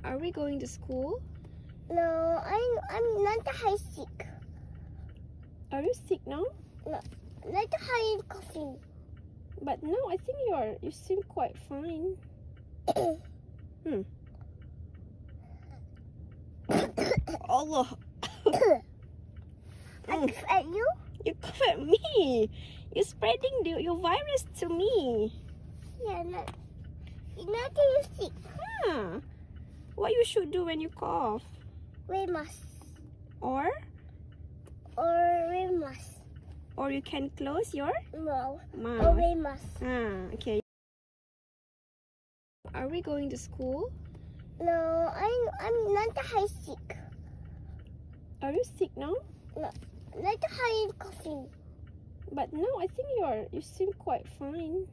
Are we going to school? No, I'm not high sick. Are you sick now? No, not high coughing. But no, I think you seem quite fine. Allah. I cough at you? You cough at me. You're spreading your virus to me. Yeah, not you sick. What you should do when you cough? Wear mask. Or Wear mask. or you can close your No. mouth. Or wear mask. Okay. Are we going to school? No, I'm not high sick. Are you sick now? No, not high coughing. But no, I think you seem quite fine.